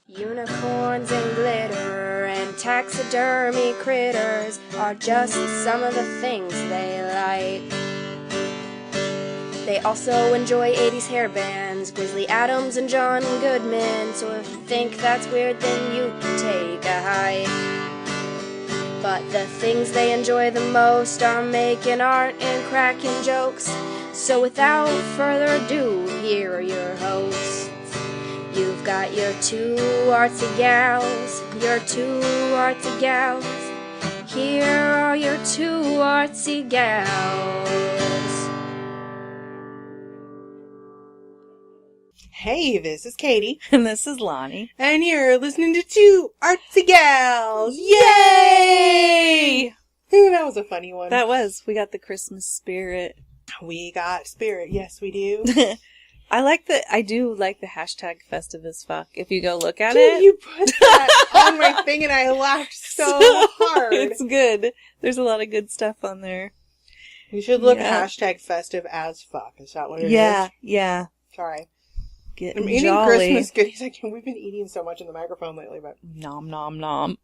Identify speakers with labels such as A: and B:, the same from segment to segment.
A: Unicorns and glitter and taxidermy critters are just some of the things they like. They also enjoy 80s hair bands, Grizzly Adams and John Goodman, so if you think that's weird, then you can take a hike. But the things they enjoy the most are making art and cracking jokes, so without further ado, here are your hosts. You've got your two artsy gals, your two artsy gals. Here are your two artsy gals.
B: Hey, this is Katie.
C: And this is Lonnie.
B: And you're listening to Two Artsy Gals.
C: Yay!
B: Ooh, that was a funny one.
C: That was. We got the Christmas spirit.
B: We got spirit. Yes, we do.
C: I do like the hashtag Festivus Fuck. If you go look at
B: Dude,
C: it.
B: you put that on my thing and I laughed so hard.
C: It's good. There's a lot of good stuff on there.
B: You should look hashtag festive as fuck. Is that what it is?
C: Yeah.
B: Sorry.
C: Getting
B: I'm eating
C: jolly.
B: Christmas goodies. We've been eating so much in the microphone lately, but
C: Nom nom nom.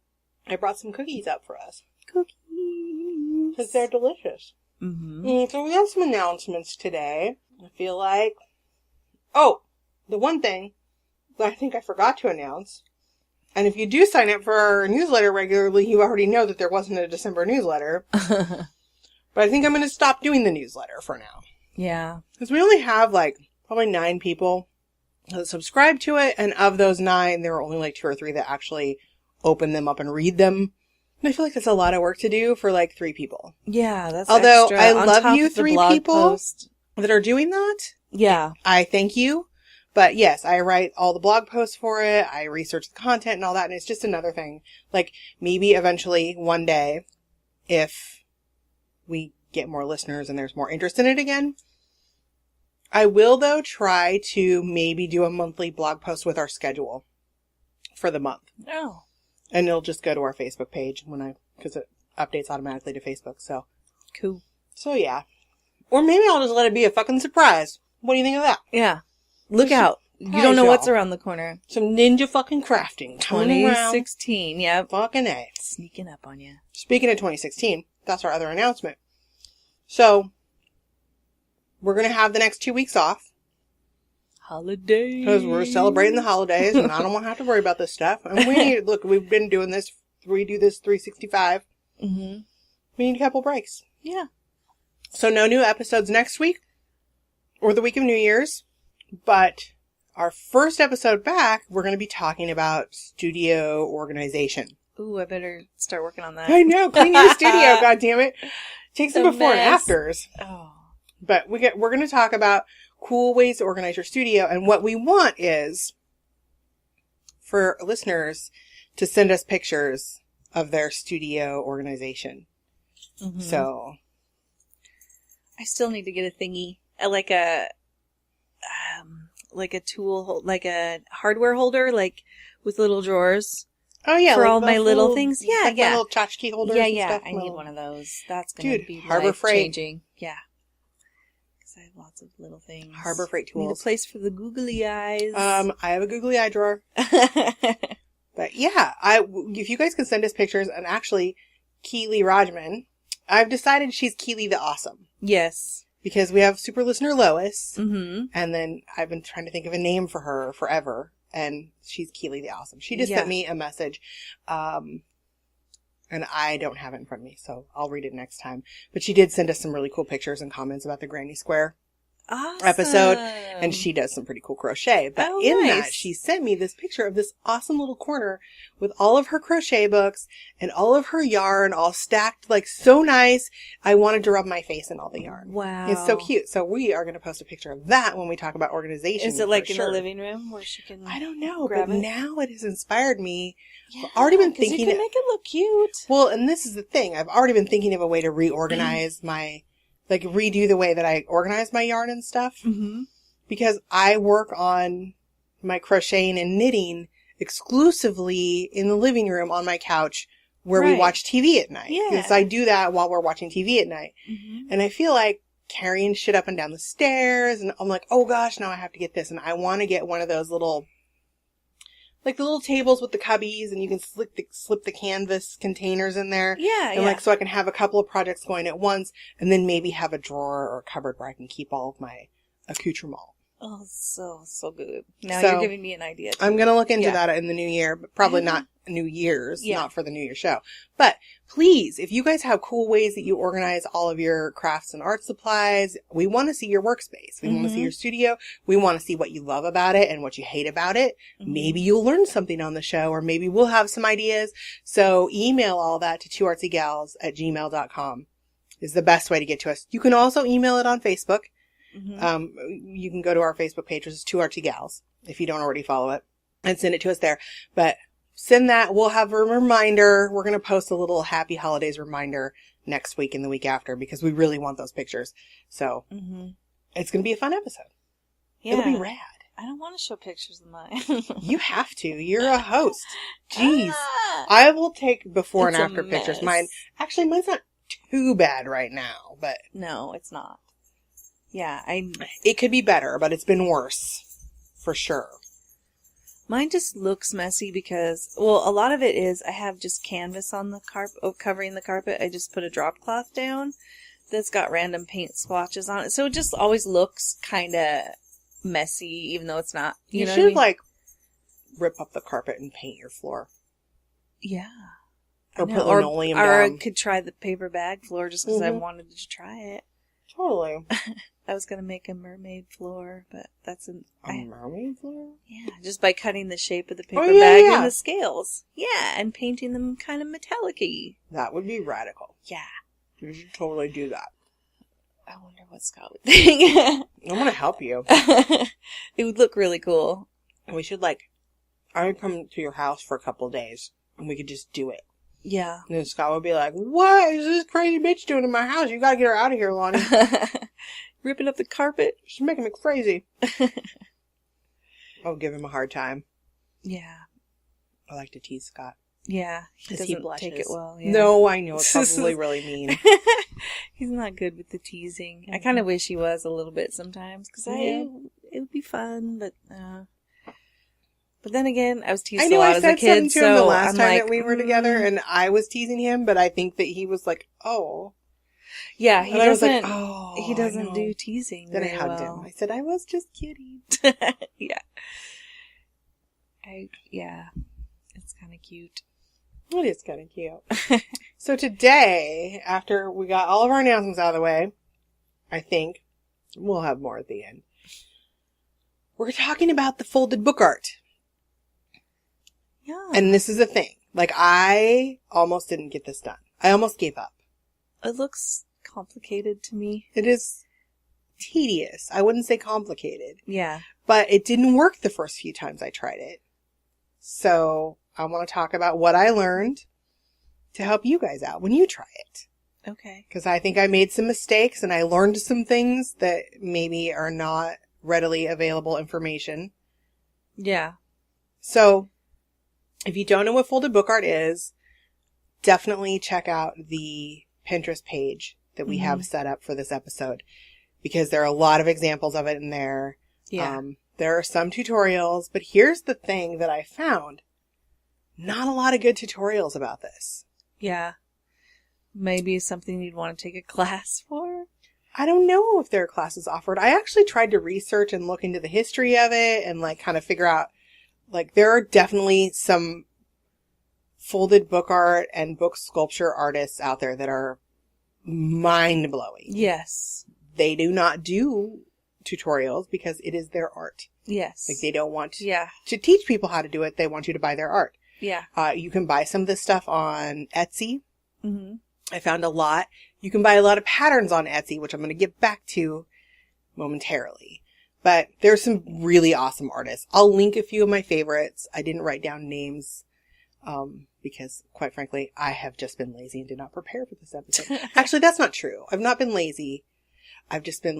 B: I brought some cookies up for us.
C: Cookies.
B: Because they're delicious.
C: Mm-hmm.
B: So we have some announcements today. I feel like... Oh, the one thing that I think I forgot to announce, and if you do sign up for our newsletter regularly, you already know that there wasn't a December newsletter. But I think I'm going to stop doing the newsletter for now.
C: Yeah.
B: Because we only have probably 9 people that subscribe to it, and of those 9, there are only 2 or 3 that actually open them up and read them. And I feel like that's a lot of work to do for 3 people.
C: Yeah, that's
B: Although
C: extra.
B: I
C: On
B: love
C: top
B: you
C: of the
B: 3
C: blog
B: people
C: post.
B: that are doing that.
C: Yeah.
B: I thank you. But yes, I write all the blog posts for it. I research the content and all that. And it's just another thing. Maybe eventually one day, if we get more listeners and there's more interest in it again, I will, though, try to maybe do a monthly blog post with our schedule for the month.
C: Oh.
B: And it'll just go to our Facebook page because it updates automatically to Facebook. So
C: Cool.
B: So yeah. Or maybe I'll just let it be a fucking surprise. What do you think of that?
C: Yeah. Look out. You don't know what's around the corner.
B: Some ninja fucking crafting.
C: 2016. Yep.
B: Fucking A.
C: Sneaking up on you.
B: Speaking of 2016, that's our other announcement. So, we're going to have the next 2 weeks off.
C: Holidays.
B: Because we're celebrating the holidays and I don't want to have to worry about this stuff. And we've been doing this, we do this 365.
C: Mm-hmm.
B: We need a couple breaks.
C: Yeah.
B: So no new episodes next week or the week of New Year's. But our first episode back, we're going to be talking about studio organization.
C: Ooh, I better start working on that.
B: I know, clean your studio, goddammit. Take some before and afters.
C: Oh.
B: But we're going to talk about cool ways to organize your studio. And what we want is for listeners to send us pictures of their studio organization.
C: Mm-hmm.
B: So
C: I still need to get a thingy, like a tool, like a hardware holder, with little drawers.
B: Oh yeah,
C: for all my little things. Yeah,
B: my little tchotchke holders.
C: Yeah,
B: and
C: yeah.
B: stuff.
C: I need one of those. That's gonna be
B: Harbor Freight.
C: life-changing. Yeah, because I have lots of little things.
B: Harbor Freight tools.
C: Need a place for the googly eyes.
B: I have a googly eye drawer. But yeah, if you guys can send us pictures, and actually, Keely Rajman, I've decided she's Keely the Awesome.
C: Yes.
B: Because we have super listener Lois,
C: mm-hmm.
B: and then I've been trying to think of a name for her forever, and she's Keely the Awesome. She just sent me a message, and I don't have it in front of me, so I'll read it next time. But she did send us some really cool pictures and comments about the Granny Square episode, and she does some pretty cool crochet. But that, she sent me this picture of this awesome little corner with all of her crochet books and all of her yarn all stacked so nice. I wanted to rub my face in all the yarn.
C: Wow.
B: It's so cute. So we are going to post a picture of that when we talk about organization.
C: Is it in the living room where she can
B: I don't know,
C: grab
B: but
C: it?
B: Now it has inspired me.
C: Yeah,
B: I've already been thinking
C: you can make it look cute.
B: Well, and this is the thing. I've already been thinking of a way to reorganize my redo the way that I organize my yarn and stuff.
C: Mm-hmm.
B: Because I work on my crocheting and knitting exclusively in the living room on my couch where we watch TV at night.
C: Yeah.
B: Because I do that while we're watching TV at night.
C: Mm-hmm.
B: And I feel like carrying shit up and down the stairs, and I'm like, oh gosh, now I have to get this. And I want to get one of those little like the little tables with the cubbies, and you can slip the canvas containers in there.
C: Yeah,
B: and like so I can have a couple of projects going at once, and then maybe have a drawer or a cupboard where I can keep all of my accoutrement.
C: Oh, so good. Now
B: So,
C: you're giving me an idea. Too.
B: I'm gonna look into
C: Yeah.
B: that in the new year, but probably not New Year's,
C: Yeah.
B: not for the New Year show. But please, if you guys have cool ways that you organize all of your crafts and art supplies, we want to see your workspace. We want to see your studio. We want to see what you love about it and what you hate about it. Maybe you'll learn something on the show, or maybe we'll have some ideas. So email all that to twoartsygals@gmail.com is the best way to get to us. You can also email it on Facebook. You can go to our Facebook page, which is Two Artsy Gals, if you don't already follow it, and send it to us there. But send that. We'll have a reminder. We're going to post a little happy holidays reminder next week and the week after, because we really want those pictures. So it's going to be a fun episode.
C: Yeah.
B: It'll be rad.
C: I don't want to show pictures of mine.
B: You have to. You're a host. Jeez.
C: Ah.
B: I will take before
C: It's
B: and
C: a
B: after pictures.
C: mess.
B: Mine's not too bad right now, but
C: No, it's not. Yeah,
B: it could be better, but it's been worse. For sure.
C: mine just looks messy because, well, a lot of it is I have just canvas on the carpet, covering the carpet. I just put a drop cloth down that's got random paint swatches on it. So it just always looks kind of messy, even though it's not.
B: You
C: know
B: should,
C: what I mean?
B: rip up the carpet and paint your floor.
C: Yeah.
B: Or
C: I know.
B: put linoleum
C: or I
B: down.
C: could try the paper bag floor just because I wanted to try it.
B: Totally.
C: I was going to make a mermaid floor, but that's
B: A mermaid floor?
C: yeah, just by cutting the shape of the paper
B: yeah,
C: bag
B: yeah.
C: and the scales. Yeah, and painting them kind of metallic-y.
B: That would be radical.
C: Yeah.
B: You should totally do that.
C: I wonder what Scott would think.
B: I'm going to help you.
C: It would look really cool.
B: We should, I would come to your house for a couple of days, and we could just do it.
C: Yeah.
B: And then Scott would be like, what is this crazy bitch doing in my house? You gotta get her out of here, Lonnie.
C: Ripping up the carpet.
B: She's making me crazy. I'll give him a hard time.
C: Yeah.
B: I like to tease Scott.
C: Yeah. He
B: 'Cause he
C: doesn't take
B: blushes.
C: it well. Yeah.
B: No, I know. It's probably really mean.
C: He's not good with the teasing. I kind of wish he was a little bit sometimes because it would be fun, but then again, I was teased
B: I
C: a
B: know
C: lot
B: I
C: as
B: said
C: a kid,
B: something to him the
C: so
B: last
C: I'm
B: time
C: like,
B: that we were together, and I was teasing him, but I think that he was like, oh.
C: yeah, he
B: And I was
C: doesn't.
B: like, oh,
C: he
B: I
C: doesn't
B: know.
C: do teasing.
B: Then I
C: very
B: hugged
C: well.
B: him. I said, I was just kidding.
C: Yeah. It's kind of cute.
B: It is kind of cute. So today, after we got all of our announcements out of the way, I think we'll have more at the end. We're talking about the folded book art.
C: Yeah.
B: And this is a thing. I almost didn't get this done. I almost gave up.
C: It looks complicated to me.
B: It is tedious. I wouldn't say complicated.
C: Yeah.
B: But it didn't work the first few times I tried it. So I want to talk about what I learned to help you guys out when you try it.
C: Okay.
B: Because I think I made some mistakes and I learned some things that maybe are not readily available information.
C: Yeah.
B: So if you don't know what folded book art is, definitely check out the Pinterest page that we have set up for this episode, because there are a lot of examples of it in there.
C: Yeah.
B: There are some tutorials, but here's the thing that I found. Not a lot of good tutorials about this.
C: Yeah. Maybe something you'd want to take a class for?
B: I don't know if there are classes offered. I actually tried to research and look into the history of it and kind of figure out, there are definitely some folded book art and book sculpture artists out there that are mind-blowing.
C: Yes.
B: They do not do tutorials because it is their art.
C: Yes.
B: They don't want
C: Yeah.
B: to teach people how to do it. They want you to buy their art.
C: Yeah.
B: You can buy some of this stuff on Etsy.
C: Mm-hmm.
B: I found a lot. You can buy a lot of patterns on Etsy, which I'm going to get back to momentarily. But there's some really awesome artists. I'll link a few of my favorites. I didn't write down names because, quite frankly, I have just been lazy and did not prepare for this episode. Actually, that's not true. I've not been lazy. I've just been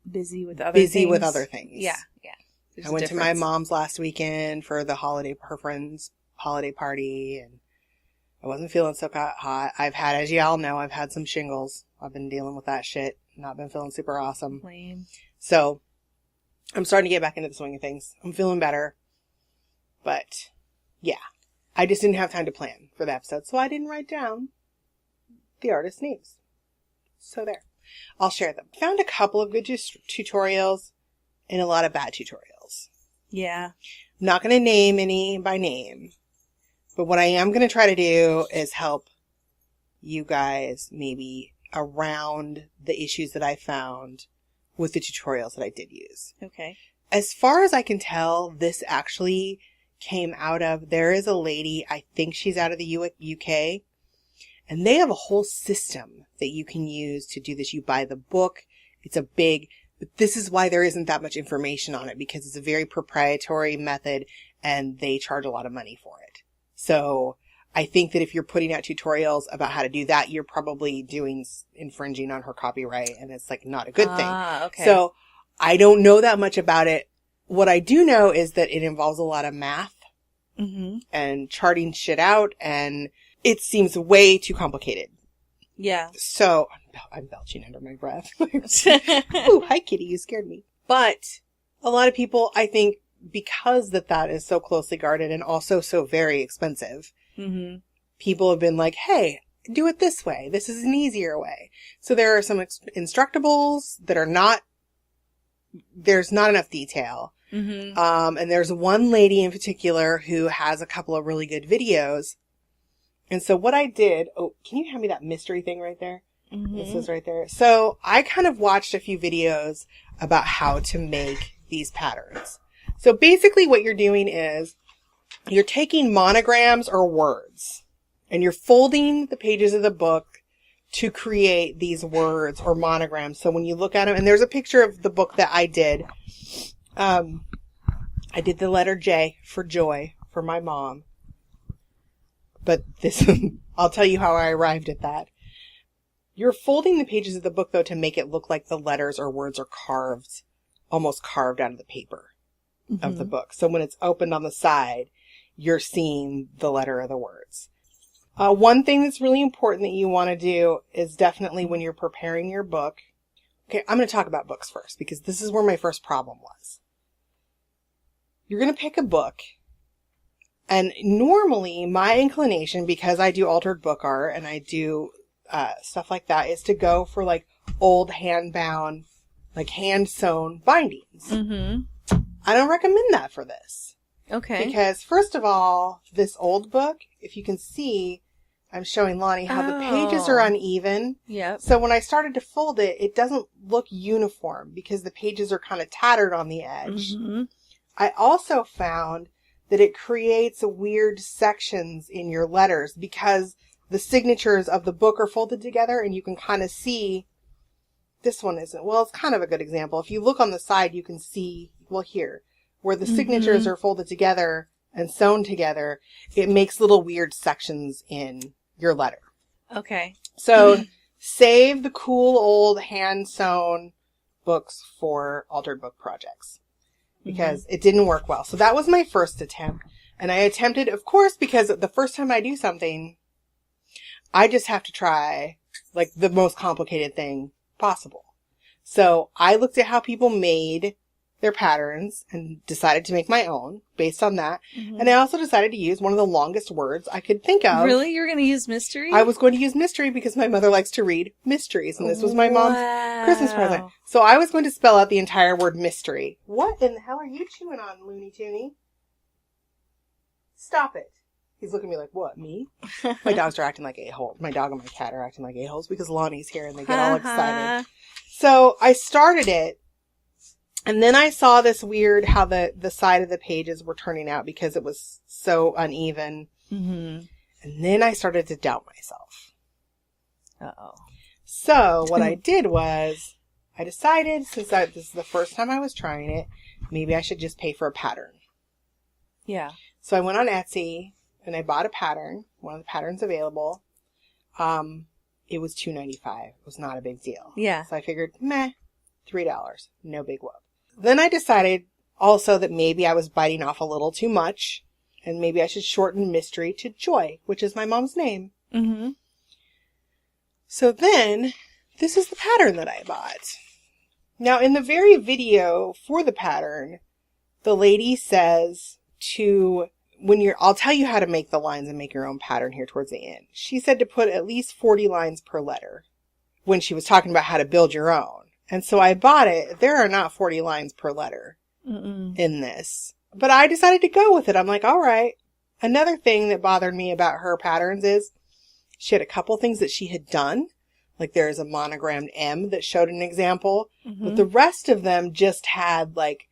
C: busy with other things. Yeah. Yeah. There's
B: I
C: a
B: went to my
C: difference.
B: mom's last weekend for her friend's holiday party, and I wasn't feeling so hot. As y'all know, I've had some shingles. I've been dealing with that shit. Not been feeling super awesome.
C: Lame.
B: So I'm starting to get back into the swing of things. I'm feeling better, but I just didn't have time to plan for the episode, so I didn't write down the artist names. So there. I'll share them. Found a couple of good tutorials and a lot of bad tutorials.
C: Yeah.
B: I'm not going to name any by name, but what I am going to try to do is help you guys maybe around the issues that I found with the tutorials that I did use.
C: Okay.
B: As far as I can tell, this actually came out of, there is a lady, I think she's out of the UK, and they have a whole system that you can use to do this. You buy the book. It's a big, but this is why there isn't that much information on it, because it's a very proprietary method and they charge a lot of money for it. So I think that if you're putting out tutorials about how to do that, you're probably infringing on her copyright, and it's like not a good thing.
C: Okay.
B: So I don't know that much about it. What I do know is that it involves a lot of math and charting shit out, and it seems way too complicated.
C: Yeah.
B: So I'm belching under my breath. Ooh, hi kitty, you scared me. But a lot of people, I think, because that is so closely guarded and also so very expensive, people have been like, hey, do it this way. This is an easier way. So there are some instructables that are not, there's not enough detail. And there's one lady in particular who has a couple of really good videos. And so what I did, can you hand me that mystery thing right there? This is right there. So I kind of watched a few videos about how to make these patterns. So basically what you're doing is you're taking monograms or words and you're folding the pages of the book to create these words or monograms. So when you look at them, and there's a picture of the book that I did. I did the letter J for joy for my mom. But this, I'll tell you how I arrived at that. You're folding the pages of the book, though, to make it look like the letters or words are carved, almost carved out of the paper of the book. So when it's opened on the side, you're seeing the letter or the words. One thing that's really important that you want to do is definitely when you're preparing your book. Okay, I'm going to talk about books first because this is where my first problem was. You're going to pick a book. And normally my inclination, because I do altered book art and I do stuff like that, is to go for like old hand-bound, like hand-sewn bindings. I don't recommend that for this.
C: Okay.
B: Because first of all, this old book, if you can see, I'm showing Lonnie how the pages are uneven.
C: Yep.
B: So when I started to fold it, it doesn't look uniform because the pages are kind of tattered on the edge. I also found that it creates weird sections in your letters because the signatures of the book are folded together and you can kind of see, this one isn't. Well, it's kind of a good example. If you look on the side, you can see, well, here, where the signatures are folded together and sewn together, it makes little weird sections in your letter.
C: Okay.
B: So save the cool old hand-sewn books for altered book projects. Because it didn't work well. So that was my first attempt. And I attempted, of course, because the first time I do something, I just have to try, like, the most complicated thing possible. So I looked at how people made their patterns and decided to make my own based on that. And I also decided to use one of the longest words I could think of.
C: Really? You're going to use mystery?
B: I was going to use mystery because my mother likes to read mysteries, and this was my mom's Christmas present. So I was going to spell out the entire word mystery. What in the hell are you chewing on, Looney Tooney? Stop it. He's looking at me like, what, me? My dogs are acting like a-holes. My dog and my cat are acting like a-holes because Lonnie's here and they get all excited. So I started it. And then I saw this weird, how the side of the pages were turning out because it was so uneven. And then I started to doubt myself. So what I did was, I decided, since this is the first time I was trying it, maybe I should just pay for a pattern.
C: Yeah.
B: So I went on Etsy and I bought a pattern, one of the patterns available. It was $2.95. It was not a big deal.
C: Yeah.
B: So I figured, $3, no big whoop. Then I decided also that maybe I was biting off a little too much and maybe I should shorten mystery to Joy, which is my mom's name. So then this is the pattern that I bought. Now in the very video for the pattern, the lady says to I'll tell you how to make the lines and make your own pattern here towards the end. She said to put at least 40 lines per letter when she was talking about how to build your own. And so I bought it. There are not 40 lines per letter in this, but I decided to go with it. I'm like, all right. Another thing that bothered me about her patterns is she had a couple things that she had done. Like there's a monogrammed M that showed an example, but the rest of them just had like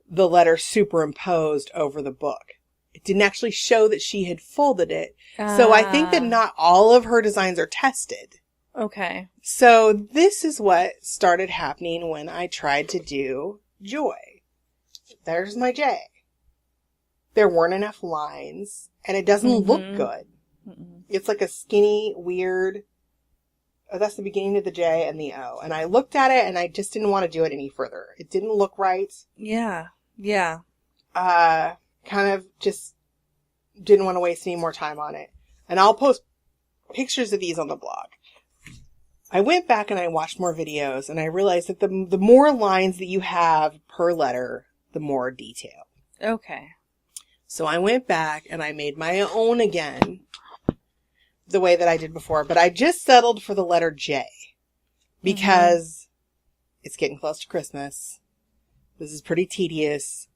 B: the letter superimposed over the book. It didn't actually show that she had folded it. So I think that not all of her designs are tested.
C: Okay.
B: So this is what started happening when I tried to do Joy. There's my J. There weren't enough lines, and it doesn't look good. It's like a skinny, weird... Oh, that's the beginning of the J and the O. And I looked at it, and I just didn't want to do it any further. It didn't look right.
C: Yeah. Yeah.
B: Kind of just didn't want to waste any more time on it. And I'll post pictures of these on the blog. I went back and I watched more videos, and I realized that the more lines that you have per letter, the more detail.
C: Okay.
B: So I went back and I made my own again, the way that I did before, but I just settled for the letter J because it's getting close to Christmas. This is pretty tedious.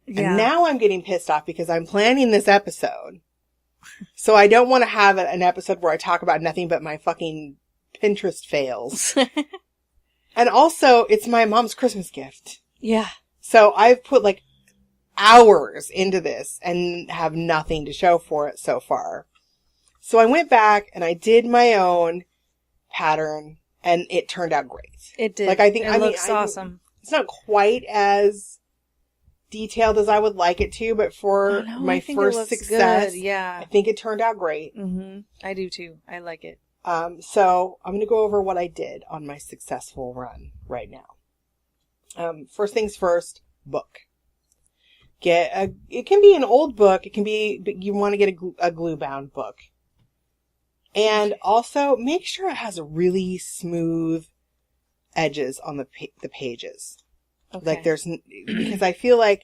B: Yeah. And now I'm getting pissed off because I'm planning this episode. So I don't want to have an episode where I talk about nothing but my fucking Pinterest fails. And also, it's my mom's Christmas gift.
C: Yeah.
B: So I've put like hours into this and have nothing to show for it so far. So I went back and I did my own pattern and it turned out great.
C: It did.
B: Like I think
C: it looks awesome.
B: It's not quite as detailed as I would like it to, but for my first success,
C: yeah,
B: I think it turned out great.
C: I do too. I like it.
B: So I'm going to go over what I did on my successful run right now. First things first, book. It can be an old book. It can be, but you want to get a glue bound book. And also make sure it has really smooth edges on the pages. Okay. Like because I feel like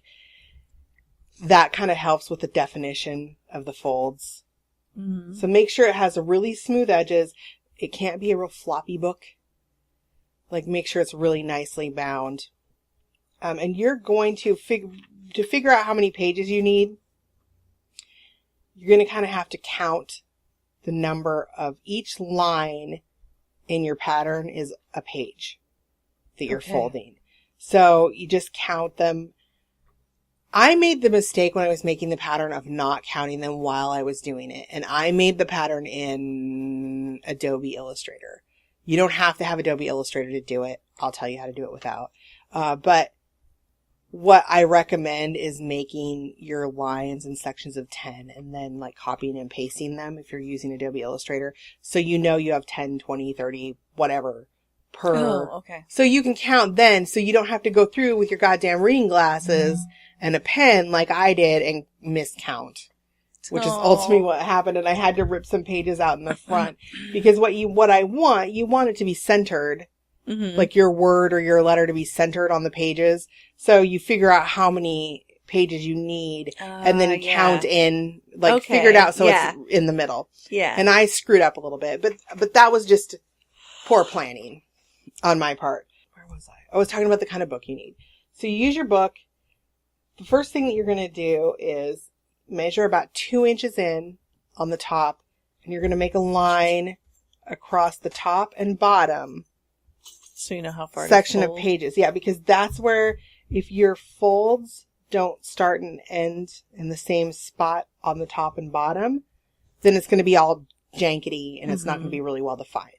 B: that kind of helps with the definition of the folds. So make sure it has a really smooth edges. It can't be a real floppy book. Like make sure it's really nicely bound. And you're going to figure out how many pages you need. You're going to kind of have to count the number of each line in your pattern is a page that you're folding. So you just count them. I made the mistake when I was making the pattern of not counting them while I was doing it. And I made the pattern in Adobe Illustrator. You don't have to have Adobe Illustrator to do it. I'll tell you how to do it without. But what I recommend is making your lines in sections of 10 and then like copying and pasting them if you're using Adobe Illustrator. So you know you have 10, 20, 30, whatever per.
C: Oh, okay.
B: So you can count then so you don't have to go through with your goddamn reading glasses and a pen like I did and miscount. Which is ultimately what happened, and I had to rip some pages out in the front. Because you want it to be centered. Like your word or your letter to be centered on the pages. So you figure out how many pages you need and then count in, figure it out so it's in the middle.
C: Yeah.
B: And I screwed up a little bit, but that was just poor planning on my part. Where was I? I was talking about the kind of book you need. So you use your book. The first thing that you're going to do is measure about 2 inches in on the top, and you're going to make a line across the top and bottom.
C: So you know how far
B: section of pages. Yeah, because that's where if your folds don't start and end in the same spot on the top and bottom, then it's going to be all jankety and it's not going to be really well defined.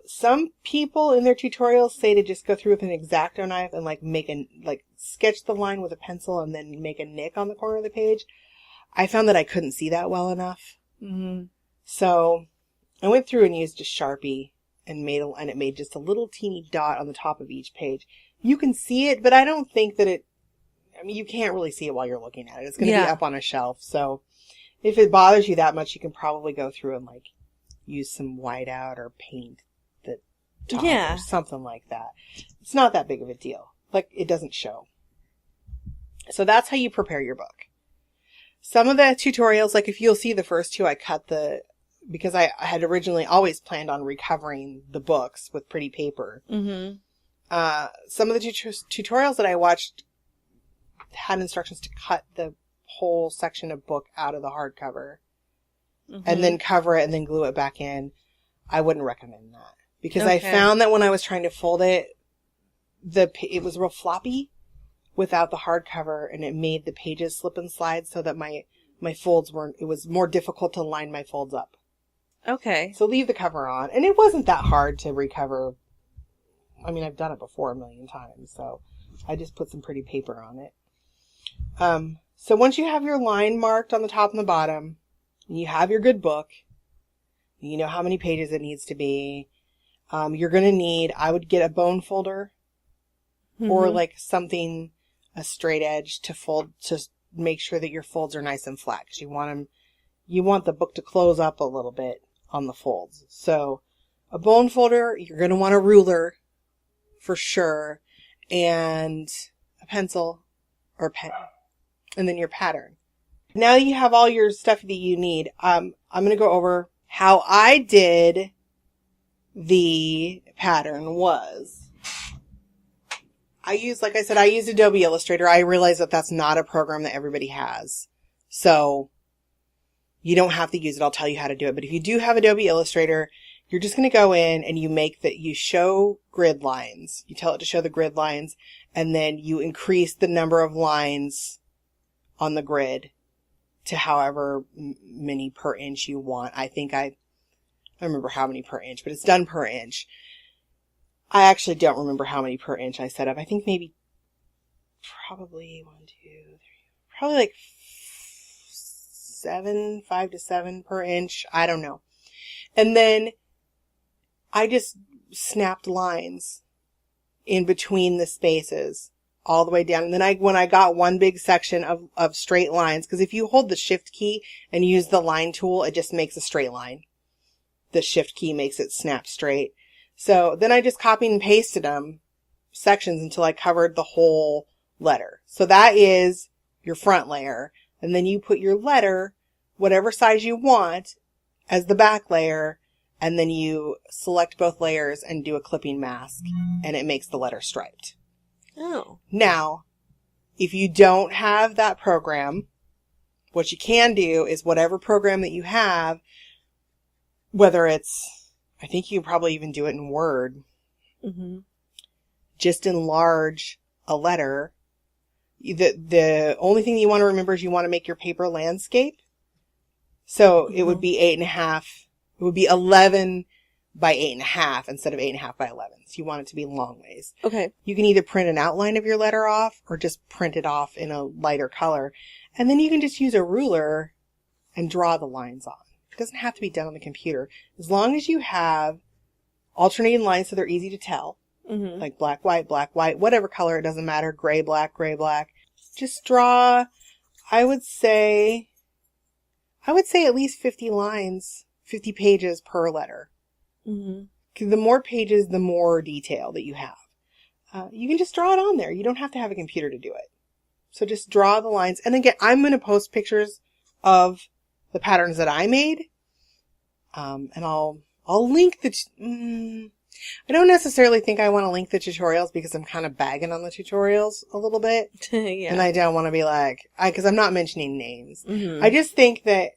B: Some people in their tutorials say to just go through with an X-Acto knife and sketch the line with a pencil and then make a nick on the corner of the page. I found that I couldn't see that well enough. So I went through and used a Sharpie and it made just a little teeny dot on the top of each page. You can see it, but I don't think that you can't really see it while you're looking at it. It's going to be up on a shelf. So if it bothers you that much, you can probably go through and use some whiteout or paint the top or something like that. It's not that big of a deal. It doesn't show. So that's how you prepare your book. Some of the tutorials, like if you'll see the first two, I cut because I had originally always planned on recovering the books with pretty paper.
C: Mm-hmm.
B: Some of the tutorials that I watched had instructions to cut the whole section of book out of the hardcover and then cover it and then glue it back in. I wouldn't recommend that because I found that when I was trying to fold it, it was real floppy without the hardcover, and it made the pages slip and slide so that my folds it was more difficult to line my folds up.
C: Okay.
B: So leave the cover on. And it wasn't that hard to recover. I mean, I've done it before a million times, so I just put some pretty paper on it. So once you have your line marked on the top and the bottom, and you have your good book, you know how many pages it needs to be, you're going to need, I would get a bone folder or like something, a straight edge to fold, to make sure that your folds are nice and flat, because you want the book to close up a little bit on the folds. So a bone folder, you're going to want a ruler for sure, and a pencil or pen, and then your pattern. Now you have all your stuff that you need. I'm going to go over how I did the pattern I used Adobe Illustrator. I realize that that's not a program that everybody has. So you don't have to use it. I'll tell you how to do it. But if you do have Adobe Illustrator, you're just going to go in and you show grid lines. You tell it to show the grid lines, and then you increase the number of lines on the grid to however many per inch you want. I don't remember how many per inch, but it's done per inch. I actually don't remember how many per inch I set up. I think probably like 5 to 7 per inch. I don't know. And then I just snapped lines in between the spaces all the way down. And then when I got one big section of straight lines, because if you hold the shift key and use the line tool, it just makes a straight line. The shift key makes it snap straight. So then I just copied and pasted them sections until I covered the whole letter. So that is your front layer. And then you put your letter, whatever size you want, as the back layer. And then you select both layers and do a clipping mask, and it makes the letter striped.
C: Oh.
B: Now, if you don't have that program, what you can do is whatever program that you have, whether I think you can probably even do it in Word, just enlarge a letter. The only thing you want to remember is you want to make your paper landscape. So it would be 8.5. It would be 11 by 8.5 instead of 8.5 by 11. So you want it to be long ways.
C: Okay.
B: You can either print an outline of your letter off or just print it off in a lighter color. And then you can just use a ruler and draw the lines on. It doesn't have to be done on the computer. As long as you have alternating lines so they're easy to tell, like black, white, whatever color, it doesn't matter, gray, black. Just draw, I would say at least 50 lines, 50 pages per letter. Because the more pages, the more detail that you have. You can just draw it on there. You don't have to have a computer to do it. So just draw the lines. And again, I'm going to post pictures of the patterns that I made. And I'll link I don't necessarily think I want to link the tutorials because I'm kind of bagging on the tutorials a little bit.
C: Yeah.
B: And I don't want to be because I'm not mentioning names. I just think that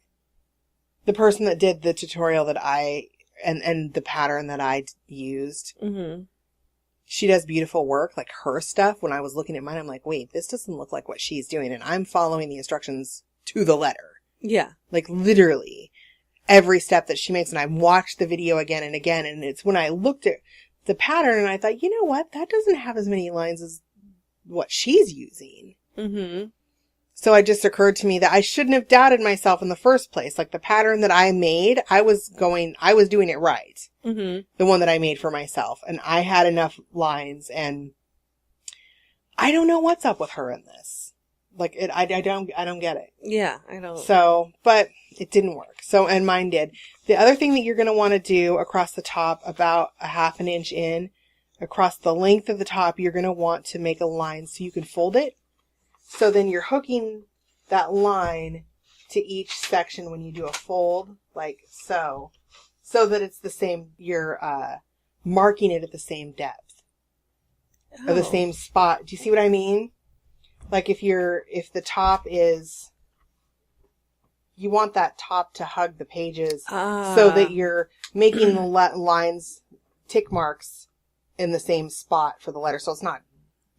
B: the person that did the tutorial that and the pattern that I used, she does beautiful work, like her stuff. When I was looking at mine, I'm like, wait, this doesn't look like what she's doing. And I'm following the instructions to the letter.
C: Yeah.
B: Like literally every step that she makes. And I've watched the video again and again. And it's when I looked at the pattern and I thought, you know what? That doesn't have as many lines as what she's using. So it just occurred to me that I shouldn't have doubted myself in the first place. Like the pattern that I made, I was doing it right. The one that I made for myself. And I had enough lines, and I don't know what's up with her in this. Like I don't get it.
C: Yeah, I don't.
B: So, but it didn't work. So, and mine did. The other thing that you're going to want to do across the top, about a 1/2 inch in, across the length of the top, you're going to want to make a line so you can fold it. So then you're hooking that line to each section when you do a fold, like so that it's the same, you're marking it at the same depth or the same spot. Do you see what I mean? Like if the top is, you want that top to hug the pages so that you're making the lines, tick marks in the same spot for the letter. So it's not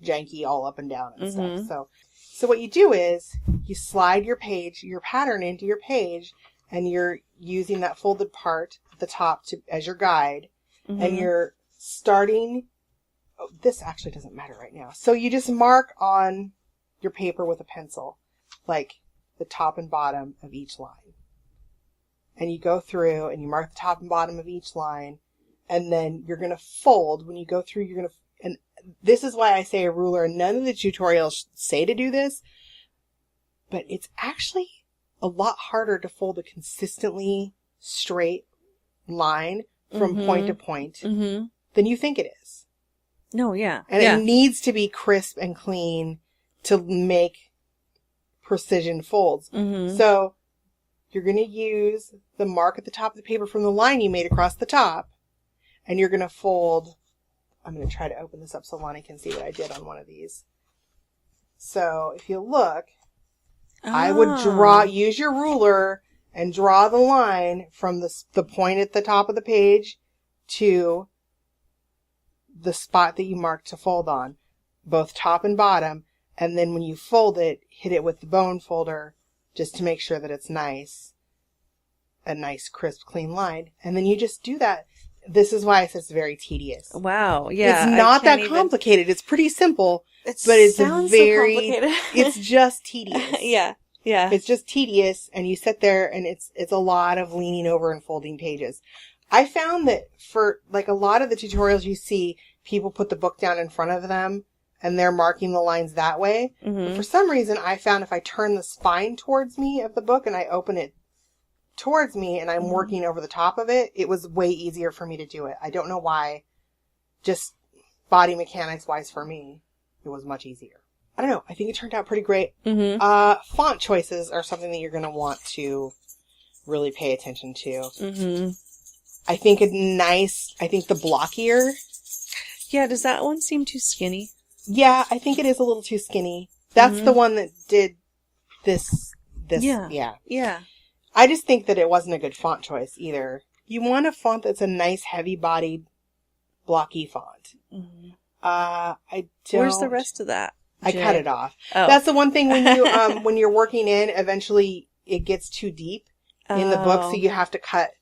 B: janky all up and down and stuff. So what you do is you slide your pattern into your page, and you're using that folded part at the top as your guide, and you're starting, this actually doesn't matter right now. So you just mark on your paper with a pencil, like the top and bottom of each line. And you go through and you mark the top and bottom of each line, and then you're going to fold. When you go through, you're going to, and this is why I say a ruler, and none of the tutorials say to do this, but it's actually a lot harder to fold a consistently straight line from point to point than you think it is.
C: No, yeah.
B: And it needs to be crisp and clean to make precision folds. So you're going to use the mark at the top of the paper from the line you made across the top, and you're going to fold. I'm going to try to open this up so Lonnie can see what I did on one of these. So if you look, I would use your ruler and draw the line from the point at the top of the page to the spot that you marked to fold on, both top and bottom. And then when you fold it, hit it with the bone folder just to make sure that it's nice, a nice, crisp, clean line. And then you just do that. This is why I said it's very tedious.
C: Wow. Yeah.
B: It's not that complicated. It's pretty simple, but it's it's just tedious.
C: Yeah. Yeah.
B: It's just tedious, and you sit there and it's a lot of leaning over and folding pages. I found that for like a lot of the tutorials you see, people put the book down in front of them and they're marking the lines that way. But for some reason, I found if I turn the spine towards me of the book and I open it towards me and I'm working over the top of it, it was way easier for me to do it. I don't know why. Just body mechanics wise for me, it was much easier. I don't know. I think it turned out pretty great. Font choices are something that you're going to want to really pay attention to. I think the blockier.
C: Yeah, does that one seem too skinny?
B: Yeah, I think it is a little too skinny. That's the one that did this.
C: Yeah.
B: I just think that it wasn't a good font choice either. You want a font that's a nice, heavy-bodied, blocky font. I don't.
C: Where's the rest of that?
B: I cut it off.
C: Oh.
B: That's the one thing when you when you're working in, eventually it gets too deep in the book, so you have to cut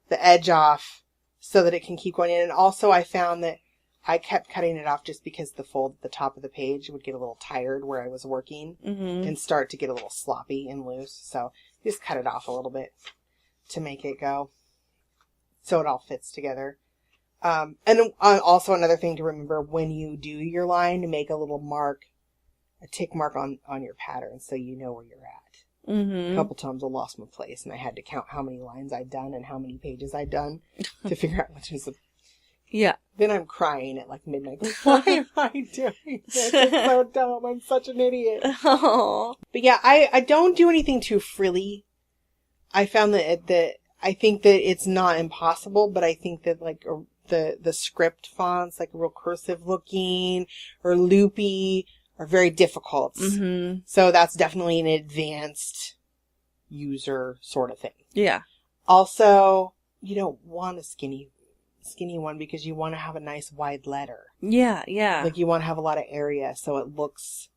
B: the edge off so that it can keep going in. And also I found that I kept cutting it off just because the fold at the top of the page would get a little tired where I was working and start to get a little sloppy and loose. So just cut it off a little bit to make it go so it all fits together. And also another thing to remember when you do your line, to make a little mark, a tick mark on your pattern so you know where you're at. A couple times I lost my place and I had to count how many lines I'd done and how many pages I'd done to figure out which was the...
C: Yeah.
B: Then I'm crying at like midnight. Why am I doing this? It's so dumb. I'm such an idiot.
C: Oh.
B: But yeah, I don't do anything too frilly. I found that I think that it's not impossible, but I think that like the script fonts, like real cursive looking or loopy, are very difficult. So that's definitely an advanced user sort of thing.
C: Yeah.
B: Also, you don't want a skinny one because you want to have a nice wide letter.
C: Yeah, yeah.
B: Like you want to have a lot of area so it looks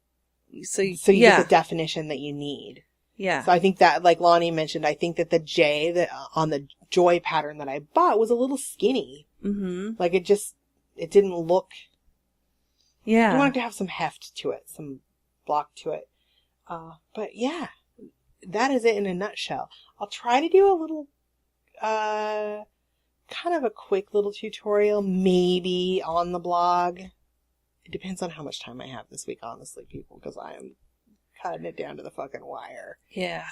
C: so you
B: get the definition that you need.
C: Yeah.
B: So I think that, like Lonnie mentioned, I think that the J that on the Joy pattern that I bought was a little skinny. Like it didn't look.
C: Yeah.
B: I wanted to have some heft to it, some block to it. But yeah, that is it in a nutshell. I'll try to do a little, kind of a quick little tutorial, maybe on the blog. It depends on how much time I have this week, honestly, people, because I am cutting it down to the fucking wire.
C: Yeah.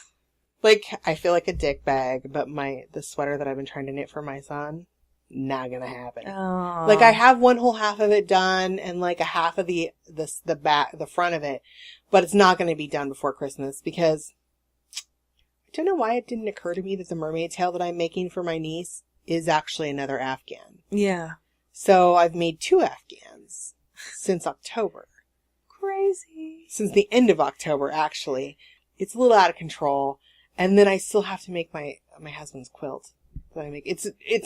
B: Like, I feel like a dick bag, but the sweater that I've been trying to knit for my son, not gonna happen.
C: Oh.
B: Like, I have one whole half of it done and like a half of the back, the front of it, but it's not gonna be done before Christmas because don't know why it didn't occur to me that the mermaid tail that I'm making for my niece is actually another Afghan.
C: Yeah.
B: So I've made 2 Afghans since October.
C: Crazy.
B: Since the end of October, actually. It's a little out of control. And then I still have to make my husband's quilt that I make.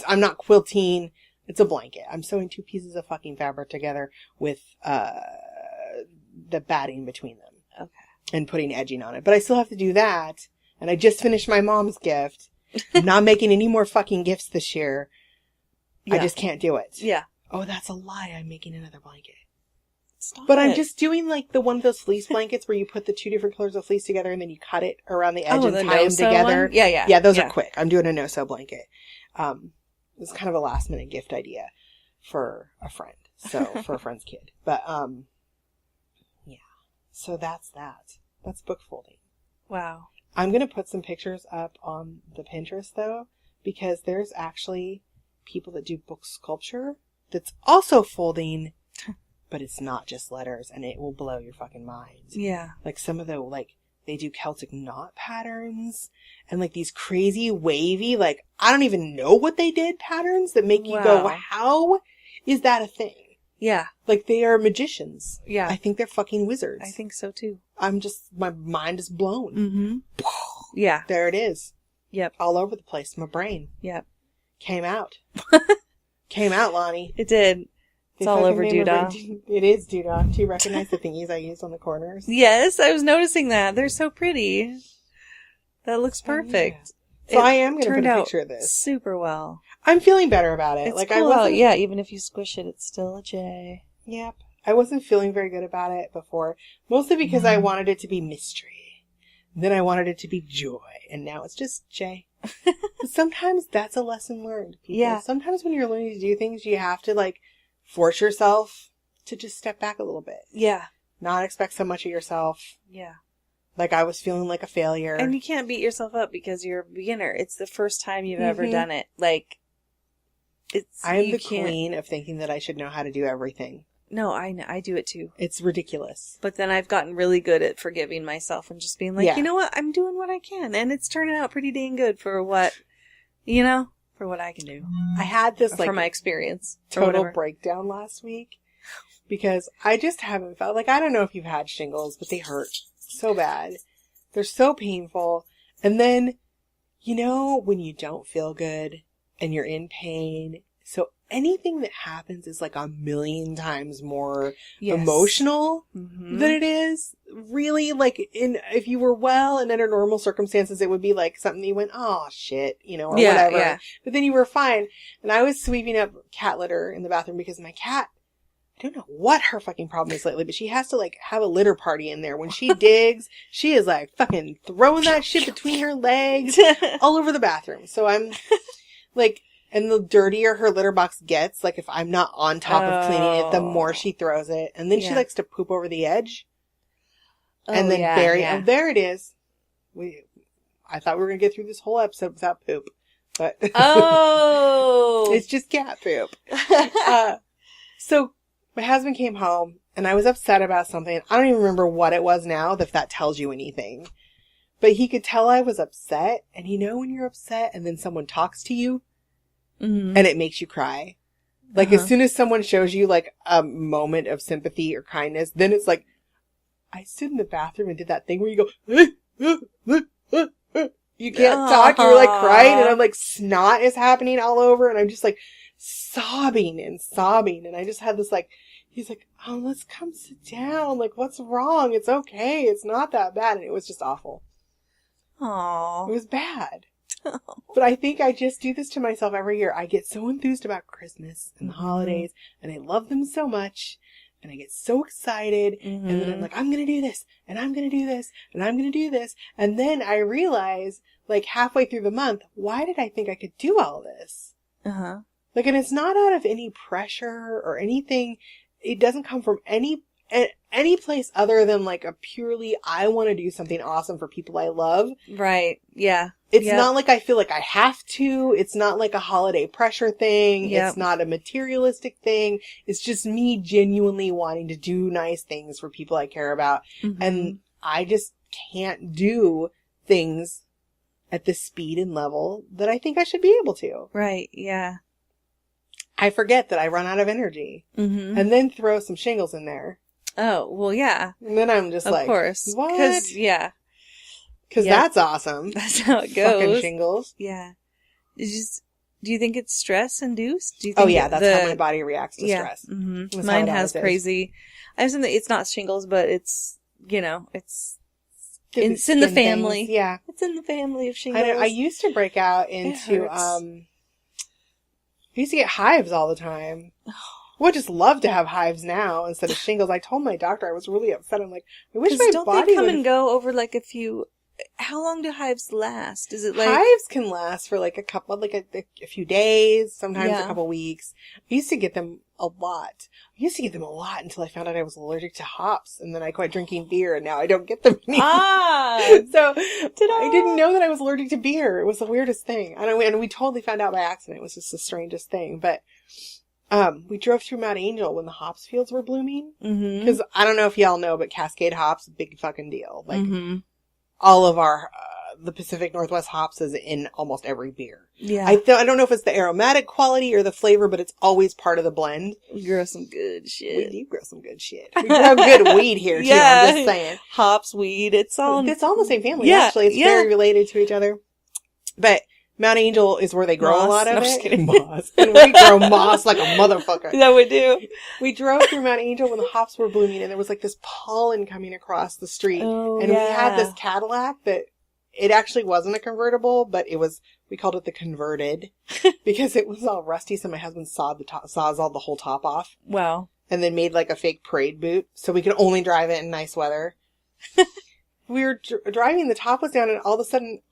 B: I'm not quilting. It's a blanket. I'm sewing 2 pieces of fucking fabric together with, the batting between them.
C: Okay.
B: And putting edging on it. But I still have to do that. And I just finished my mom's gift. I'm not making any more fucking gifts this year.
C: Yeah.
B: I just can't do it.
C: Yeah.
B: Oh, that's a lie. I'm making another blanket.
C: Stop
B: But
C: it.
B: I'm just doing like the one of those fleece blankets where you put the 2 different colors of fleece together and then you cut it around the edge and tie them together.
C: One? Yeah.
B: Yeah, those are quick. I'm doing a no-sew blanket. It's kind of a last minute gift idea for a friend. So, for a friend's kid. But, yeah. So that's that. That's book folding.
C: Wow.
B: I'm going to put some pictures up on the Pinterest though, because there's actually people that do book sculpture that's also folding, but it's not just letters, and it will blow your fucking mind.
C: Yeah.
B: Like some of the, like, they do Celtic knot patterns and like these crazy wavy, like, I don't even know what they did patterns that make you go, how is that a thing?
C: Yeah.
B: Like they are magicians.
C: Yeah.
B: I think they're fucking wizards.
C: I think so too.
B: My mind is blown.
C: Mm-hmm. Yeah.
B: There it is.
C: Yep.
B: All over the place. My brain.
C: Yep.
B: Came out. Came out, Lonnie.
C: It did. It's all over Doodah.
B: It is Doodah. Do you recognize the thingies I used on the corners?
C: Yes, I was noticing that. They're so pretty. That looks perfect.
B: So I am going to put a picture of this.
C: Super well.
B: I'm feeling better about it.
C: It's
B: like
C: cool
B: I wasn't.
C: Yeah, even if you squish it, it's still a J.
B: Yep. I wasn't feeling very good about it before, mostly because I wanted it to be mystery. Then I wanted it to be joy, and now it's just J. But sometimes that's a lesson learned. People.
C: Yeah.
B: Sometimes when you're learning to do things, you have to like force yourself to just step back a little bit.
C: Yeah.
B: Not expect so much of yourself.
C: Yeah.
B: Like I was feeling like a failure.
C: And you can't beat yourself up because you're a beginner. It's the first time you've ever done it. Like,
B: I am the queen of thinking that I should know how to do everything.
C: No, I do it too.
B: It's ridiculous.
C: But then I've gotten really good at forgiving myself and just being like, you know what? I'm doing what I can. And it's turning out pretty dang good for what, for what I can do.
B: I had this
C: from my experience.
B: Total breakdown last week because I just haven't felt like, I don't know if you've had shingles, but they hurt so bad. They're so painful. And then, when you don't feel good and you're in pain, so anything that happens is like a million times more emotional than it is really like if you were well and under normal circumstances, it would be like something you went, oh shit, or whatever. Yeah. But then you were fine. And I was sweeping up cat litter in the bathroom because my cat, I don't know what her fucking problem is lately, but she has to like have a litter party in there. When she digs, she is like fucking throwing that shit between her legs all over the bathroom. So I'm like, and the dirtier her litter box gets, like if I'm not on top of cleaning it, the more she throws it. And then she likes to poop over the edge. And then there it is. I thought we were going to get through this whole episode without poop. But it's just cat poop. So my husband came home and I was upset about something. I don't even remember what it was now, if that tells you anything. But he could tell I was upset. And when you're upset and then someone talks to you, and it makes you cry. Like, as soon as someone shows you, like, a moment of sympathy or kindness, then it's like, I stood in the bathroom and did that thing where you go, you can't talk, you're, like, crying, and I'm, like, snot is happening all over, and I'm just, like, sobbing, and I just had this, like, he's like, oh, let's come sit down, like, what's wrong? It's okay, it's not that bad, and it was just awful.
C: Aww.
B: It was bad. But I think I just do this to myself every year. I get so enthused about Christmas and the holidays, and I love them so much, and I get so excited, and then I'm like, I'm going to do this, and I'm going to do this, and I'm going to do this, and then I realize, like, halfway through the month, why did I think I could do all this? Like, and it's not out of any pressure or anything. It doesn't come from any place other than, like, a purely, I want to do something awesome for people I love.
C: Right. Yeah.
B: It's not like I feel like I have to. It's not like a holiday pressure thing. It's not a materialistic thing. It's just me genuinely wanting to do nice things for people I care about. And I just can't do things at the speed and level that I think I should be able to.
C: Right. Yeah.
B: I forget that I run out of energy
C: Mm-hmm.
B: and then throw some shingles in there.
C: Oh, well, yeah.
B: And then I'm just
C: Of
B: like,
C: course.
B: what?
C: Yeah.
B: Because
C: Yeah.
B: that's awesome.
C: That's how it
B: Fucking
C: goes.
B: shingles.
C: Yeah. Do you think it's stress induced? Do you think
B: Oh yeah, that's how my body reacts to stress.
C: Mm-hmm.
B: That's how
C: Mine
B: it
C: has
B: always is.
C: crazy. I have something. It's not shingles, but it's it's
B: Could be
C: it's in the
B: skin things.
C: family.
B: Yeah.
C: It's in the family of shingles.
B: I used to break out into,
C: hurts.
B: I used to get hives all the time. Well, I just love to have hives now instead of shingles. I told my doctor I was really upset. I'm like, I wish
C: 'Cause
B: my
C: don't
B: body
C: they come
B: would...
C: and go over like a few? How long do hives last? Is it like
B: Hives can last for like a few days, sometimes
C: Yeah.
B: a couple weeks. I used to get them a lot. I used to get them a lot until I found out I was allergic to hops, and then I quit drinking beer, and now I don't get them anymore. So I didn't know that I was allergic to beer. It was the weirdest thing. And we totally found out by accident. It was just the strangest thing. But we drove through Mount Angel when the hops fields were blooming.
C: Mm-hmm.
B: Because I don't know if y'all know, but Cascade hops, big fucking deal. Like
C: Mm-hmm.
B: all of our the Pacific Northwest hops is in almost every beer.
C: Yeah.
B: I don't know if it's the aromatic quality or the flavor, but it's always part of the blend.
C: We grow some good
B: We
C: shit.
B: do grow some good shit. We grow good weed here too.
C: Yeah.
B: I'm just saying.
C: Hops, weed. It's all
B: It's all the same family,
C: Yeah,
B: actually. It's
C: yeah.
B: very related to each other. But Mount Angel is where they grow
C: Moss.
B: a lot of
C: No, I'm
B: it.
C: just kidding.
B: Moss. And we grow moss like a motherfucker.
C: that we do.
B: We drove through Mount Angel when the hops were blooming, and there was like this pollen coming across the street.
C: Oh,
B: and we had
C: yeah.
B: this Cadillac that it actually wasn't a convertible, but we called it the converted because it was all rusty. So my husband sawzalled the whole top off
C: Wow.
B: and then made like a fake parade boot so we could only drive it in nice weather. We were driving, the top was down, and all of a sudden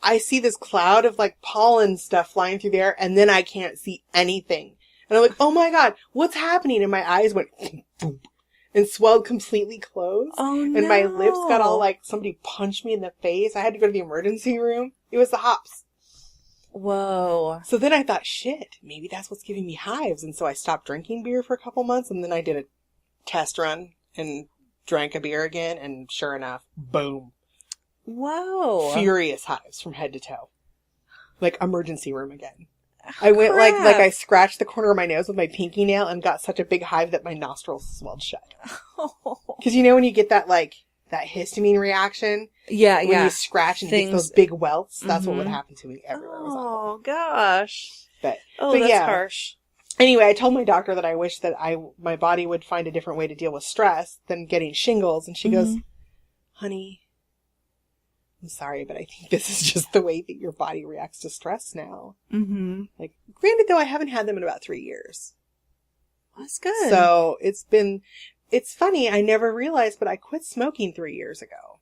B: I see this cloud of like pollen stuff flying through the air, and then I can't see anything. And I'm like, oh my God, what's happening? And my eyes went boom, and swelled completely closed.
C: Oh no.
B: And my lips got all like somebody punched me in the face. I had to go to the emergency room. It was the hops.
C: Whoa.
B: So then I thought, shit, maybe that's what's giving me hives. And so I stopped drinking beer for a couple months, and then I did a test run and drank a beer again, and sure enough, boom.
C: Whoa.
B: Furious hives from head to toe. Like emergency room again. I went
C: Crap.
B: like I scratched the corner of my nose with my pinky nail and got such a big hive that my nostrils swelled shut. Because you know when you get that that histamine reaction
C: Yeah,
B: when
C: yeah.
B: you scratch and
C: Things-
B: get those big welts, that's what would
C: Mhm.
B: happen to me everywhere. It was awful.
C: Oh gosh.
B: But
C: That's
B: yeah.
C: harsh.
B: Anyway, I told my doctor that I wish that my body would find a different way to deal with stress than getting shingles, and she goes, "Honey, I'm sorry, but I think this is just the way that your body reacts to stress now."
C: Mm-hmm.
B: Like, granted, though, I haven't had them in about 3 years.
C: That's good.
B: So it's funny. I never realized, but I quit smoking 3 years ago.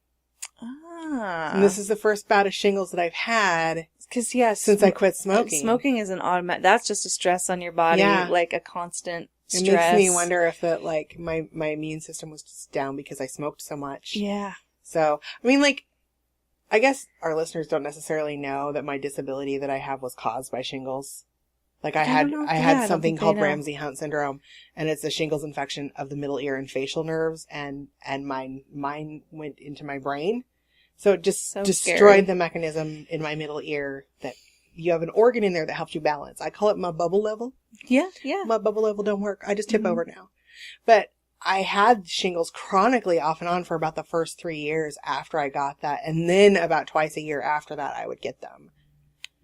B: And this is the first bout of shingles that I've had
C: because yes,
B: since I quit smoking.
C: Smoking is an automatic. That's just a stress on your body,
B: Yeah.
C: like a constant
B: It
C: stress.
B: makes me wonder if that, like, my immune system was just down because I smoked so much.
C: Yeah.
B: So, I mean, like, I guess our listeners don't necessarily know that my disability that I have was caused by shingles. Like I
C: don't know.
B: had
C: Yeah, I don't
B: something
C: think they
B: called
C: know.
B: Ramsay-Hunt syndrome, and it's a shingles infection of the middle ear and facial nerves, and mine went into my brain. So it just
C: So
B: destroyed
C: scary.
B: the mechanism in my middle ear that you have an organ in there that helps you balance. I call it my bubble level.
C: Yeah. Yeah.
B: My bubble level don't work. I just tip
C: Mhm.
B: over now. But I had shingles chronically off and on for about the first 3 years after I got that. And then about twice a year after that, I would get them.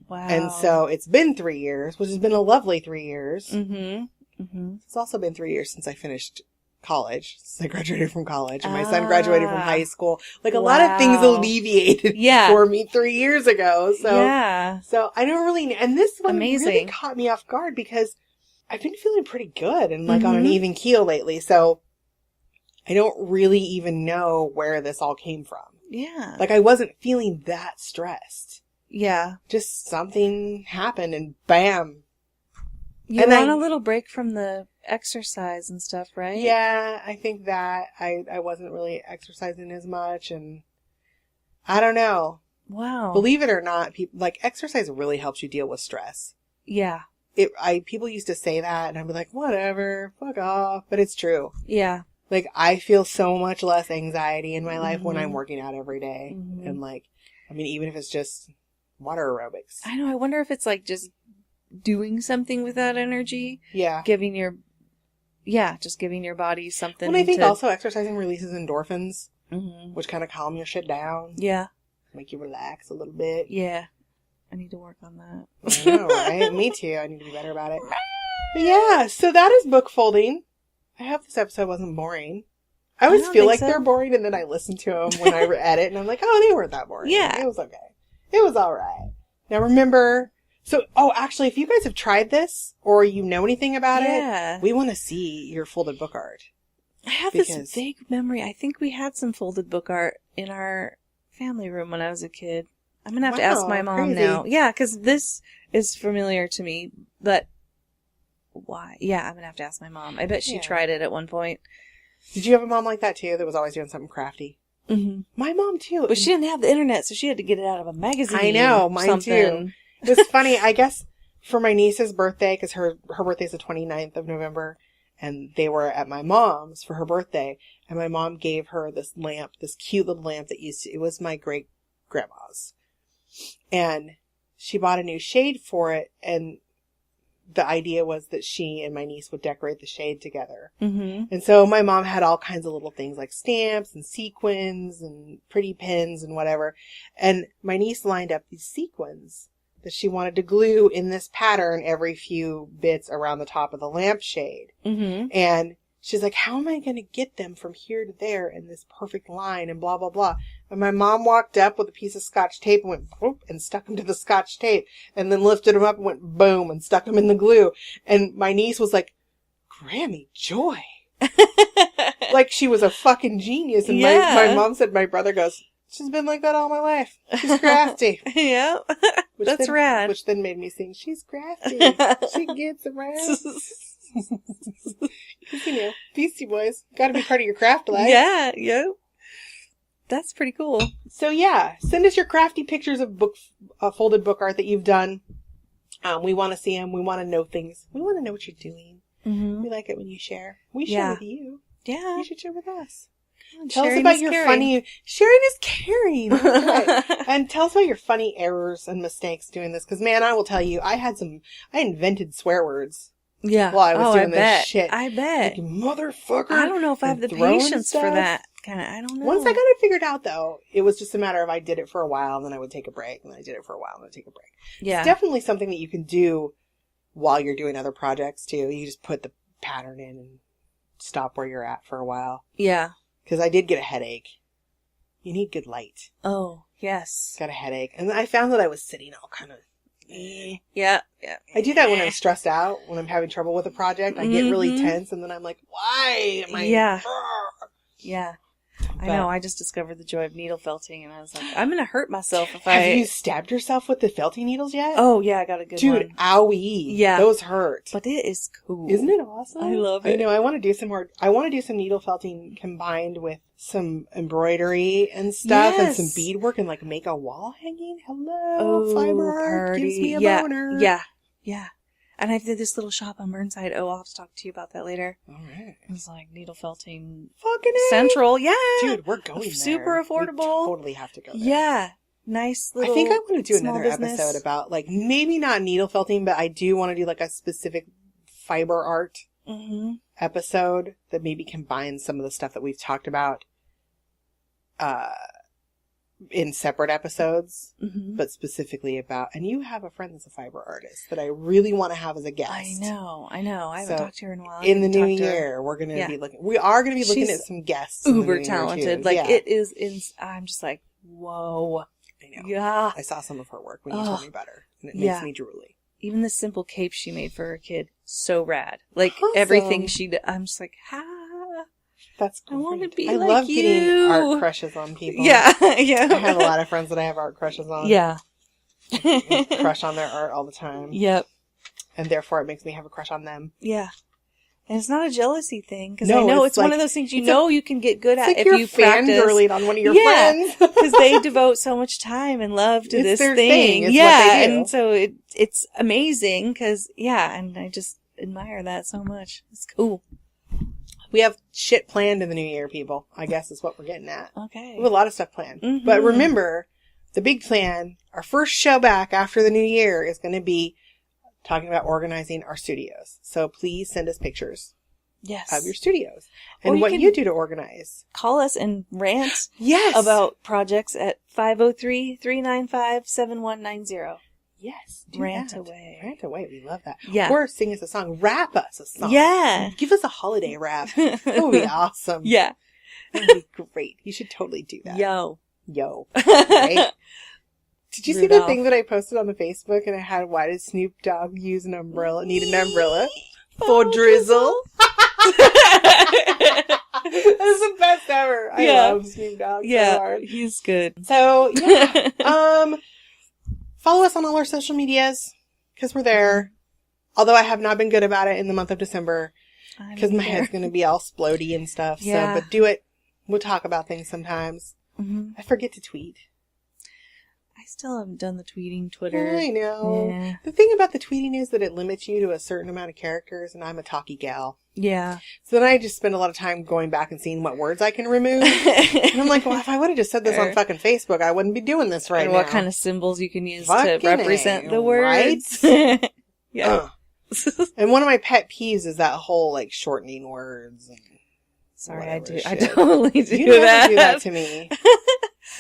C: Wow.
B: And so it's been 3 years, which has been a lovely 3 years.
C: Mm-hmm. Mm-hmm.
B: It's also been 3 years since I finished college, since I graduated from college, and my son graduated from high school. Like a lot of things
C: Wow.
B: alleviated
C: Yeah.
B: for me 3 years ago. So
C: Yeah.
B: So I don't really, and this one really
C: Amazing.
B: caught me off guard because I've been feeling pretty good and like on an
C: Mhm.
B: even keel lately. So I don't really even know where this all came from.
C: Yeah.
B: Like I wasn't feeling that stressed.
C: Yeah.
B: Just something happened and bam.
C: You
B: And
C: were on
B: I-
C: a little break from the exercise and stuff, right?
B: Yeah, I think that I wasn't really exercising as much, and I don't know.
C: Wow.
B: Believe it or not, people like exercise really helps you deal with stress.
C: Yeah.
B: People used to say that, and I'd be like, whatever, fuck off. But it's true.
C: Yeah.
B: Like, I feel so much less anxiety in my life when I'm
C: Mhm.
B: working out every day.
C: Mhm.
B: And like, I mean, even if it's just water aerobics.
C: I know. I wonder if it's like just doing something with that energy.
B: Yeah.
C: Just giving your body something.
B: Well, I think also exercising releases endorphins,
C: Mm-hmm.
B: which kind of calm your shit down.
C: Yeah.
B: Make you relax a little bit.
C: Yeah. I need to work on that.
B: I know, right? Me too. I need to be better about it. But yeah, so that is book folding. I hope this episode wasn't boring. I always
C: don't
B: feel
C: think
B: like
C: so.
B: they're boring, and then I listen to them when I edit, and I'm like, oh, they weren't that boring.
C: Yeah.
B: It was okay. It was all right. Now remember, actually, if you guys have tried this, or you know anything about it, we want to see your folded book art.
C: I have this vague memory. I think we had some folded book art in our family room when I was a kid. I'm going to have to ask my mom now. Yeah, because this is familiar to me, but why? Yeah, I'm going to have to ask my mom. I bet she tried it at one point.
B: Did you have a mom like that too, that was always doing something crafty?
C: Mm-hmm.
B: My mom too.
C: But she didn't have the internet, so she had to get it out of a magazine.
B: I know, mine too. It was funny, I guess, for my niece's birthday, because her birthday's the 29th of November, and they were at my mom's for her birthday, and my mom gave her this lamp, this cute little lamp that it was my great-grandma's. And she bought a new shade for it, and the idea was that she and my niece would decorate the shade together.
C: Mm-hmm.
B: And so my mom had all kinds of little things like stamps and sequins and pretty pins and whatever. And my niece lined up these sequins that she wanted to glue in this pattern every few bits around the top of the lampshade.
C: Mm-hmm.
B: And she's like, how am I going to get them from here to there in this perfect line and blah, blah, blah. And my mom walked up with a piece of Scotch tape and went boop and stuck them to the Scotch tape and then lifted them up and went boom and stuck them in the glue. And my niece was like, Grammy Joy. Like she was a fucking genius. And my mom said, my brother goes, she's been like that all my life. She's crafty.
C: Yeah. That's rad.
B: Which then made me sing, she's crafty. She gets around. You know, Beastie Boys. Gotta be part of your craft life.
C: Yeah, yeah. That's pretty cool.
B: So yeah, send us your crafty pictures of folded book art that you've done. We want to see them. We want to know things. We want to know what you're doing.
C: Mm-hmm.
B: We like it when you share. We share with you.
C: Yeah.
B: You should share with us.
C: And
B: tell us about your funny... Sharing is caring. That's right. And tell us about your funny errors and mistakes doing this. Because, man, I will tell you, I invented swear words.
C: Yeah.
B: While I was doing this shit.
C: I bet.
B: Like, motherfucker.
C: I don't know if I have the patience for that. I don't know.
B: Once I got it figured out, though, it was just a matter of I did it for a while, and then I would take a break, and then I did it for a while, and then I'd take a break.
C: Yeah.
B: It's definitely something that you can do while you're doing other projects, too. You just put the pattern in and stop where you're at for a while.
C: Yeah.
B: Because I did get a headache. You need good light.
C: Oh, yes.
B: Got a headache. And I found that I was sitting all kind of...
C: Yeah.
B: I do that when I'm stressed out, when I'm having trouble with a project. I get really tense, and then I'm like, why am I...
C: Yeah. Yeah. I know. I just discovered the joy of needle felting, and I was like, I'm going to hurt myself if
B: Have you stabbed yourself with the felting needles yet?
C: Oh, yeah, I got a good one.
B: Dude, owie.
C: Yeah.
B: Those hurt.
C: But it is cool.
B: Isn't it awesome?
C: I love it.
B: I know. I want to do some more. I want to do some needle felting combined with some embroidery and stuff and some beadwork and like make a wall hanging. Hello, fiber art gives me a boner.
C: Yeah. Yeah. And I did this little shop on Burnside. Oh, I'll have to talk to you about that later.
B: All right.
C: It was like needle felting.
B: Fucking
C: Central. Yeah.
B: Dude, we're going there.
C: Super affordable.
B: We totally have to go there.
C: Yeah. Nice little
B: I think I want to do another
C: business.
B: episode about like maybe not needle felting, but I do want to do like a specific fiber art episode that maybe combines some of the stuff that we've talked about in separate episodes, but specifically about, and you have a friend that's a fiber artist that I really want to have as a guest.
C: I know. I haven't talked to her in a while.
B: In the new year, we are going to be looking at some guests.
C: Uber talented. Like it is, I'm just like, whoa.
B: I know.
C: Yeah.
B: I saw some of her work when you told me about her, and it makes me drooly.
C: Even the simple cape she made for her kid, so rad. Like everything she did, I'm just like,
B: That's great.
C: I want to be
B: I
C: like
B: love
C: you.
B: getting art crushes on people.
C: Yeah, yeah.
B: I have a lot of friends that I have art crushes on.
C: Yeah.
B: Crush on their art all the time.
C: Yep.
B: And therefore it makes me have a crush on them.
C: Yeah. And it's not a jealousy thing, because
B: No,
C: I know it's
B: like,
C: one of those things you can get good at
B: like
C: if
B: you're
C: you practice.
B: fangirling on one of your friends.
C: Because they devote so much time and love to this
B: their
C: thing.
B: It's
C: yeah,
B: what they do.
C: and so it's amazing, because, and I just admire that so much. It's cool.
B: We have shit planned in the new year, people. I guess is what we're getting at.
C: Okay.
B: We have a lot of stuff planned. But remember, the big plan, our first show back after the new year is going to be talking about organizing our studios. So please send us pictures
C: Yes.
B: of your studios
C: Or
B: and
C: you
B: what
C: can-
B: you do to organize.
C: Call us and rant
B: Yes.
C: about projects at 503-395-7190.
B: Yes. Do
C: Rant
B: that.
C: away.
B: Rant away. We love that.
C: Yeah.
B: Or sing us a song. Rap us a song.
C: Yeah.
B: Give us a holiday rap. That would be awesome.
C: Yeah.
B: That would be great. You should totally do that.
C: Yo.
B: Right? Did you see the
C: Rudolph.
B: thing that I posted on the Facebook and it had, why did Snoop Dogg use an umbrella? Need an umbrella? For drizzle? That is the best ever. I
C: Yeah.
B: love Snoop Dogg so
C: Yeah.
B: hard.
C: He's good.
B: So, yeah. Follow us on all our social medias because we're there. Although I have not been good about it in the month of December because my head's going to be all splody and stuff.
C: Yeah.
B: So, but do it. We'll talk about things sometimes.
C: Mm-hmm.
B: I forget to tweet.
C: I still haven't done the tweeting Twitter.
B: I know.
C: Yeah.
B: The thing about the tweeting is that it limits you to a certain amount of characters, and I'm a talky gal.
C: Yeah.
B: So then I just spend a lot of time going back and seeing what words I can remove. And I'm like, well, if I would have just said this on fucking Facebook, I wouldn't be doing this right
C: and
B: now.
C: what kind of symbols you can use
B: Fucking
C: to represent
B: A,
C: the words. Yeah.
B: And one of my pet peeves is that whole, like, shortening words. And
C: Sorry,
B: whatever
C: I
B: shit.
C: totally do
B: You never
C: that.
B: do that to me.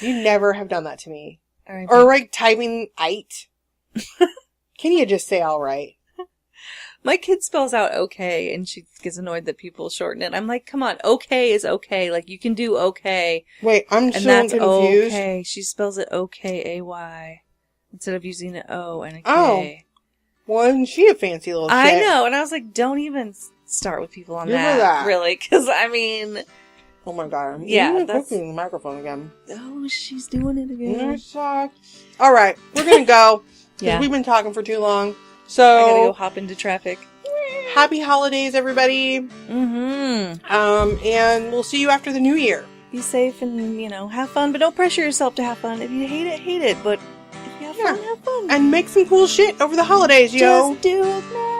B: You never have done that to me.
C: R.I.P.
B: Or, like, typing "ite." Can you just say "all right"?
C: My kid spells out okay, and she gets annoyed that people shorten it. I'm like, come on, okay is okay. Like, you can do okay,
B: Wait, I'm
C: and
B: so
C: that's
B: confused.
C: okay. She spells it O-K-A-Y instead of using an O and a K.
B: Oh, well, isn't she a fancy little shit?
C: I know, and I was like, don't even start with people on
B: Give her
C: that,
B: that.
C: really, because, I mean,
B: Oh my god.
C: Yeah,
B: You're
C: that's-
B: cooking the microphone again.
C: oh, she's doing it again.
B: You suck. All right, we're gonna go. 'Cause
C: Yeah.
B: we've been talking for too long.
C: I
B: So,
C: gotta go hop into traffic.
B: happy holidays, everybody.
C: Mm-hmm.
B: And we'll see you after the new year.
C: Be safe and, have fun, but don't pressure yourself to have fun. If you hate it, hate it, but if you have fun, have fun.
B: And make some cool shit over the holidays, yo.
C: Just do it now.